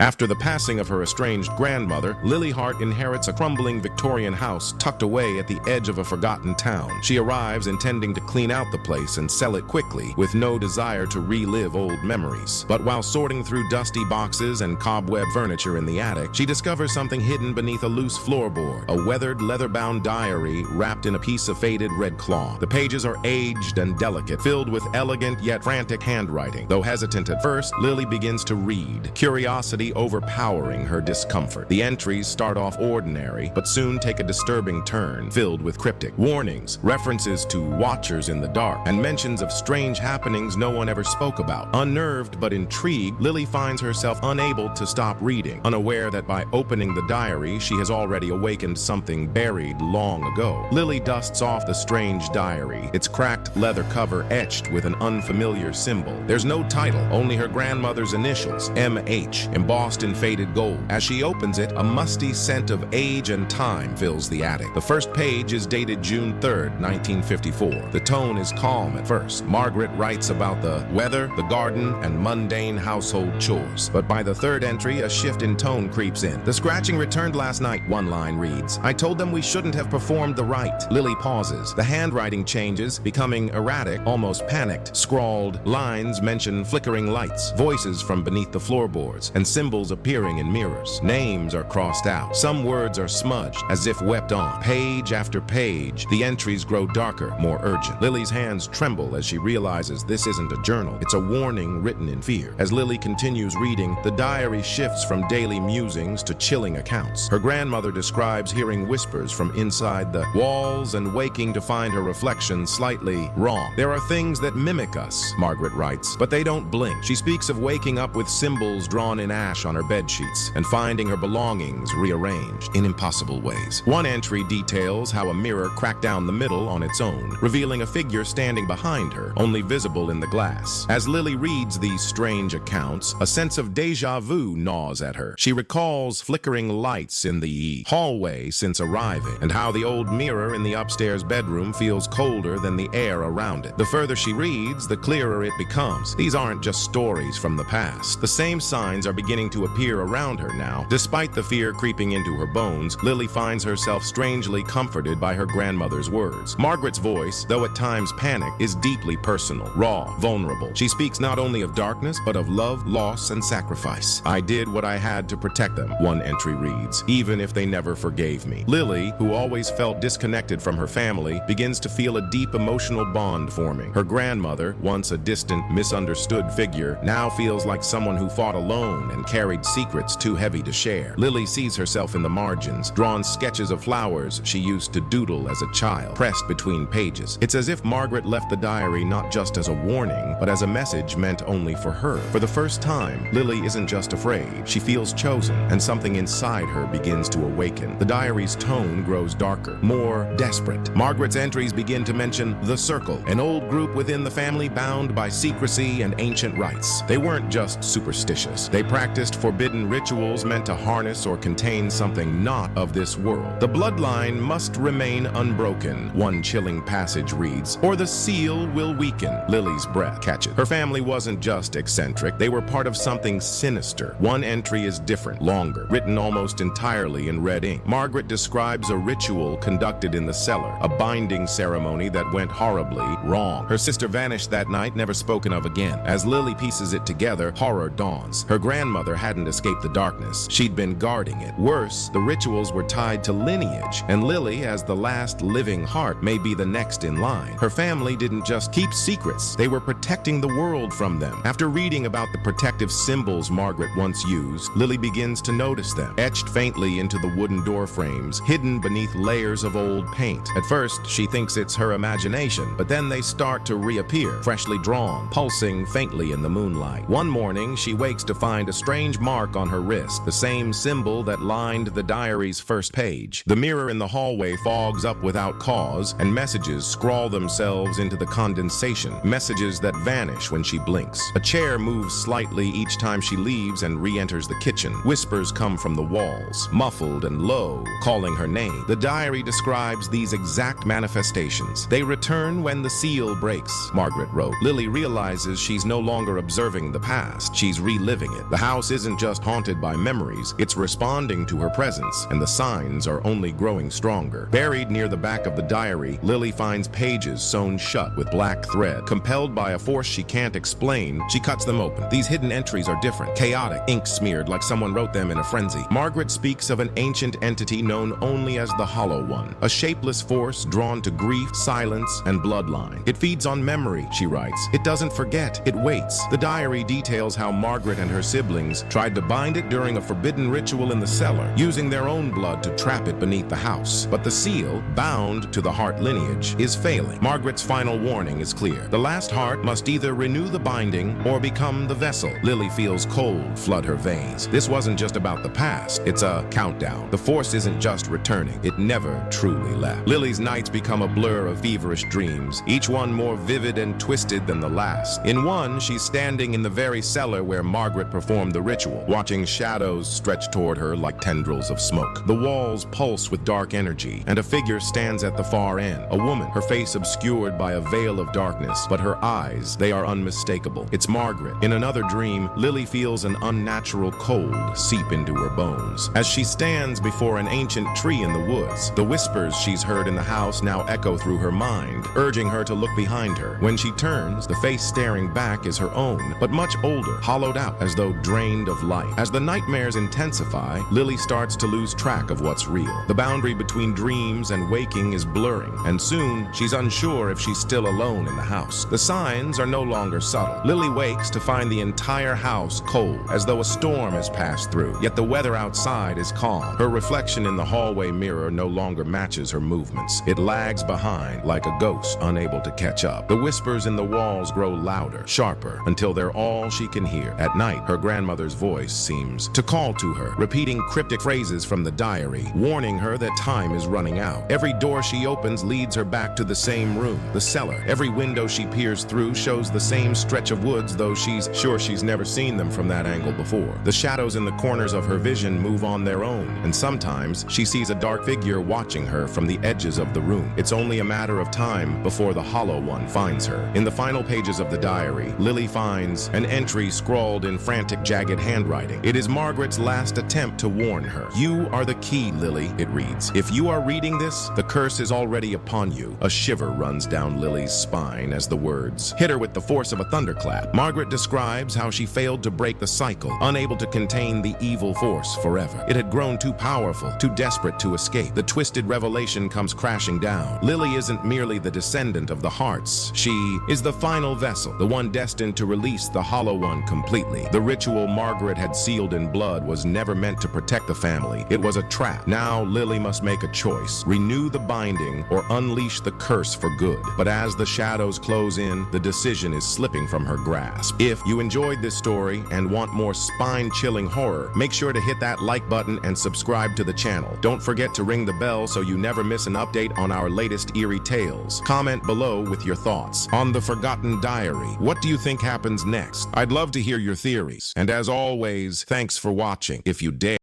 After the passing of her estranged grandmother, Lily Hart inherits a crumbling Victorian house tucked away at the edge of a forgotten town. She arrives intending to clean out the place and sell it quickly, with no desire to relive old memories. But while sorting through dusty boxes and cobweb furniture in the attic, she discovers something hidden beneath a loose floorboard, a weathered, leather-bound diary wrapped in a piece of faded red cloth. The pages are aged and delicate, filled with elegant yet frantic handwriting. Though hesitant at first, Lily begins to read, curiosity overpowering her discomfort. The entries start off ordinary, but soon take a disturbing turn, filled with cryptic warnings, references to watchers in the dark, and mentions of strange happenings no one ever spoke about. Unnerved but intrigued, Lily finds herself unable to stop reading, unaware that by opening the diary, she has already awakened something buried long ago. Lily dusts off the strange diary, its cracked leather cover etched with an unfamiliar symbol. There's no title, only her grandmother's initials, M.H., embossed in faded gold. As she opens it, a musty scent of age and time fills the attic. The first page is dated June 3rd, 1954. The tone is calm at first. Margaret writes about the weather, the garden, and mundane household chores. But by the third entry, a shift in tone creeps in. The scratching returned last night, one line reads. I told them we shouldn't have performed the rite. Lily pauses. The handwriting changes, becoming erratic, almost panicked. Scrawled lines mention flickering lights, voices from beneath the floorboards, and symbols appearing in mirrors. Names are crossed out. Some words are smudged, as if wept on. Page after page, the entries grow darker, more urgent. Lily's hands tremble as she realizes this isn't a journal. It's a warning written in fear. As Lily continues reading, the diary shifts from daily musings to chilling accounts. Her grandmother describes hearing whispers from inside the walls and waking to find her reflection slightly wrong. There are things that mimic us, Margaret writes, but they don't blink. She speaks of waking up with symbols drawn in ash on her bed sheets and finding her belongings rearranged in impossible ways. One entry details how a mirror cracked down the middle on its own, revealing a figure standing behind her, only visible in the glass. As Lily reads these strange accounts, a sense of déjà vu gnaws at her. She recalls flickering lights in the hallway since arriving, and how the old mirror in the upstairs bedroom feels colder than the air around it. The further she reads, the clearer it becomes. These aren't just stories from the past. The same signs are beginning to appear around her now. Despite the fear creeping into her bones, Lily finds herself strangely comforted by her grandmother's words. Margaret's voice, though at times panicked, is deeply personal, raw, vulnerable. She speaks not only of darkness, but of love, loss, and sacrifice. I did what I had to protect them, one entry reads, even if they never forgave me. Lily, who always felt disconnected from her family, begins to feel a deep emotional bond forming. Her grandmother, once a distant, misunderstood figure, now feels like someone who fought alone and carried secrets too heavy to share. Lily sees herself in the margins, drawn sketches of flowers she used to doodle as a child, pressed between pages. It's as if Margaret left the diary not just as a warning, but as a message meant only for her. For the first time, Lily isn't just afraid, she feels chosen, and something inside her begins to awaken. The diary's tone grows darker, more desperate. Margaret's entries begin to mention the Circle, an old group within the family bound by secrecy and ancient rites. They weren't just superstitious. They practiced forbidden rituals meant to harness or contain something not of this world. The bloodline must remain unbroken, one chilling passage reads, or the seal will weaken. Lily's breath catches. Her family wasn't just eccentric, they were part of something sinister. One entry is different, longer, written almost entirely in red ink. Margaret describes a ritual conducted in the cellar, a binding ceremony that went horribly wrong. Her sister vanished that night, never spoken of again. As Lily pieces it together, horror dawns. Her grandmother hadn't escaped the darkness. She'd been guarding it. Worse, the rituals were tied to lineage, and Lily, as the last living heart, may be the next in line. Her family didn't just keep secrets, they were protecting the world from them. After reading about the protective symbols Margaret once used, Lily begins to notice them, etched faintly into the wooden door frames, hidden beneath layers of old paint. At first, she thinks it's her imagination, but then they start to reappear, freshly drawn, pulsing faintly in the moonlight. One morning, she wakes to find a strange mark on her wrist, the same symbol that lined the diary's first page. The mirror in the hallway fogs up without cause, and messages scrawl themselves into the condensation, messages that vanish when she blinks. A chair moves slightly each time she leaves and re-enters the kitchen. Whispers come from the walls, muffled and low, calling her name. The diary describes these exact manifestations. They return when the seal breaks, Margaret wrote. Lily realizes she's no longer observing the past, she's reliving it. The house house isn't just haunted by memories, it's responding to her presence, and the signs are only growing stronger. Buried near the back of the diary, Lily finds pages sewn shut with black thread. Compelled by a force she can't explain, she cuts them open. These hidden entries are different, chaotic, ink smeared like someone wrote them in a frenzy. Margaret speaks of an ancient entity known only as the Hollow One, a shapeless force drawn to grief, silence, and bloodline. It feeds on memory, she writes. It doesn't forget, it waits. The diary details how Margaret and her siblings tried to bind it during a forbidden ritual in the cellar, using their own blood to trap it beneath the house. But the seal, bound to the Hart lineage, is failing. Margaret's final warning is clear. The last heart must either renew the binding or become the vessel. Lily feels cold flood her veins. This wasn't just about the past, it's a countdown. The force isn't just returning, it never truly left. Lily's nights become a blur of feverish dreams, each one more vivid and twisted than the last. In one, she's standing in the very cellar where Margaret performed the ritual, watching shadows stretch toward her like tendrils of smoke. The walls pulse with dark energy, and a figure stands at the far end. A woman, her face obscured by a veil of darkness, but her eyes, they are unmistakable. It's Margaret. In another dream, Lily feels an unnatural cold seep into her bones. As she stands before an ancient tree in the woods, the whispers she's heard in the house now echo through her mind, urging her to look behind her. When she turns, the face staring back is her own, but much older, hollowed out as though drained of life. As the nightmares intensify, Lily starts to lose track of what's real. The boundary between dreams and waking is blurring, and soon she's unsure if she's still alone in the house. The signs are no longer subtle. Lily wakes to find the entire house cold, as though a storm has passed through, yet the weather outside is calm. Her reflection in the hallway mirror no longer matches her movements. It lags behind like a ghost unable to catch up. The whispers in the walls grow louder, sharper, until they're all she can hear. At night, her grandmother's voice seems to call to her, repeating cryptic phrases from the diary, warning her that time is running out. Every door she opens leads her back to the same room, the cellar. Every window she peers through shows the same stretch of woods, though she's sure she's never seen them from that angle before. The shadows in the corners of her vision move on their own, and sometimes she sees a dark figure watching her from the edges of the room. It's only a matter of time before the Hollow One finds her. In the final pages of the diary, Lily finds an entry scrawled in frantic, jagged handwriting. It is Margaret's last attempt to warn her. "You are the key, Lily," it reads. "If you are reading this, the curse is already upon you." A shiver runs down Lily's spine as the words hit her with the force of a thunderclap. Margaret describes how she failed to break the cycle, unable to contain the evil force forever. It had grown too powerful, too desperate to escape. The twisted revelation comes crashing down. Lily isn't merely the descendant of the Harts. She is the final vessel, the one destined to release the Hollow One completely. The ritual Margaret had sealed in blood was never meant to protect the family. It was a trap. Now Lily must make a choice: renew the binding or unleash the curse for good. But as the shadows close in, the decision is slipping from her grasp. If you enjoyed this story and want more spine-chilling horror, make sure to hit that like button and subscribe to the channel. Don't forget to ring the bell so you never miss an update on our latest eerie tales. Comment below with your thoughts on the Forgotten Diary. What do you think happens next? I'd love to hear your theories. And as always, thanks for watching. If you dare